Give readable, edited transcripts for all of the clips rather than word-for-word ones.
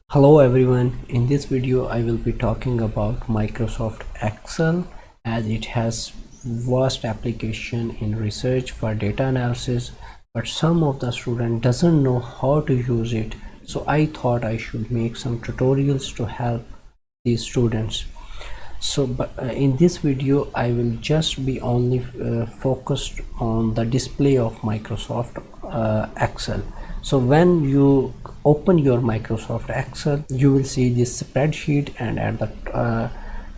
Hello everyone, in this video I will be talking about Microsoft Excel as it has vast application in research for data analysis, but some of the student doesn't know how to use it, so I thought I should make some tutorials to help these students. In this video I will just be only focused on the display of Microsoft Excel. So when you open your Microsoft Excel, you will see this spreadsheet, and at the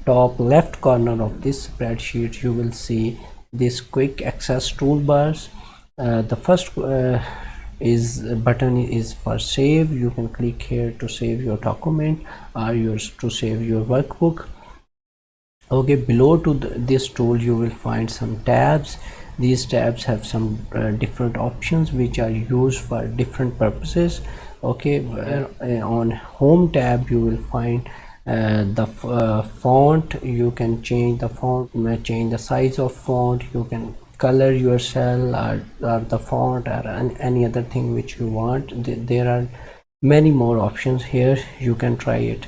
top left corner of this spreadsheet you will see this quick access toolbars. The first button is for save. You can click here to save your document or to save your workbook. Okay, below to this tool you will find some tabs. These tabs have some different options which are used for different purposes. Okay, on home tab you will find the font. You can change the font, change the size of font, you can color your cell or the font or any other thing which you want. There are many more options here, you can try it.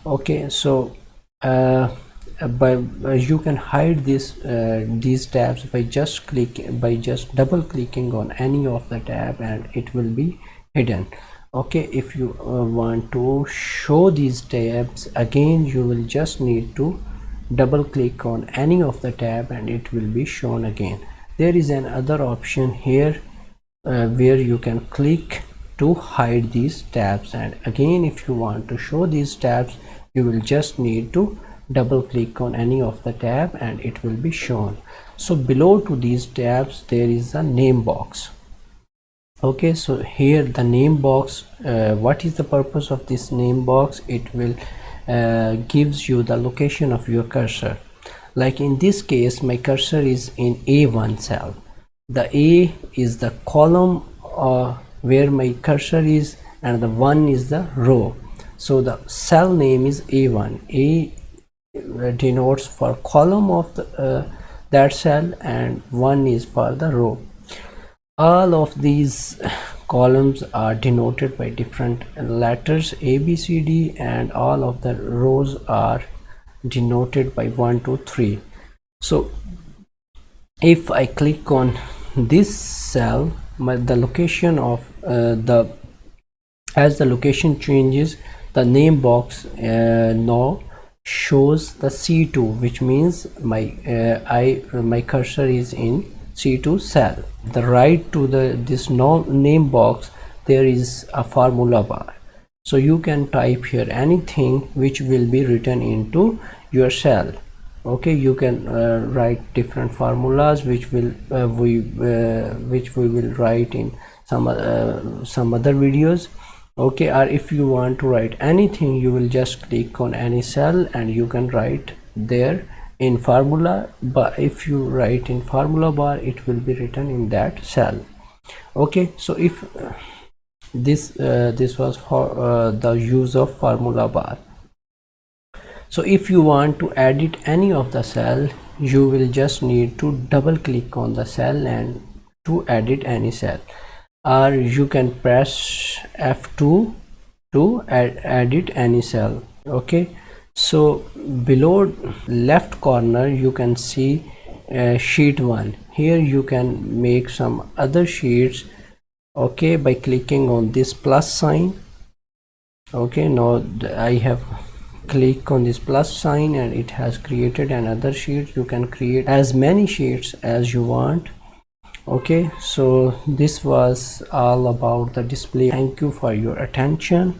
Okay, so you can hide these tabs by just double clicking on any of the tab and it will be hidden. Okay, if you want to show these tabs again, you will just need to double click on any of the tab and it will be shown again. There is another option here where you can click to hide these tabs, and again if you want to show these tabs you will just need to double click on any of the tab and it will be shown. So below to these tabs there is a name box. Okay, so here the name box, what is the purpose of this name box? It will gives you the location of your cursor. Like in this case my cursor is in A1 cell. The A is the column where my cursor is, and the 1 is the row. So the cell name is A1. A denotes for column of that cell and 1 is for the row. All of these columns are denoted by different letters A, B, C, D, and all of the rows are denoted by 1, 2, 3. So if I click on this cell, the location of as the location changes, the name box now shows the C2, which means my cursor is in C2 cell. The right to this name box there is a formula bar, so you can type here anything which will be written into your cell. Okay, you can write different formulas which we will write in some other videos. Okay, or if you want to write anything you will just click on any cell and you can write there in formula, but if you write in formula bar it will be written in that cell. Okay, so if this was for the use of formula bar. So if you want to edit any of the cell you will just need to double click on the cell and to edit any cell, or you can press F2 to edit any cell. Okay, so below left corner you can see sheet 1. Here you can make some other sheets, okay, by clicking on this plus sign. Okay, now I have click on this plus sign and it has created another sheet. You can create as many sheets as you want. Okay, so this was all about the display. Thank you for your attention.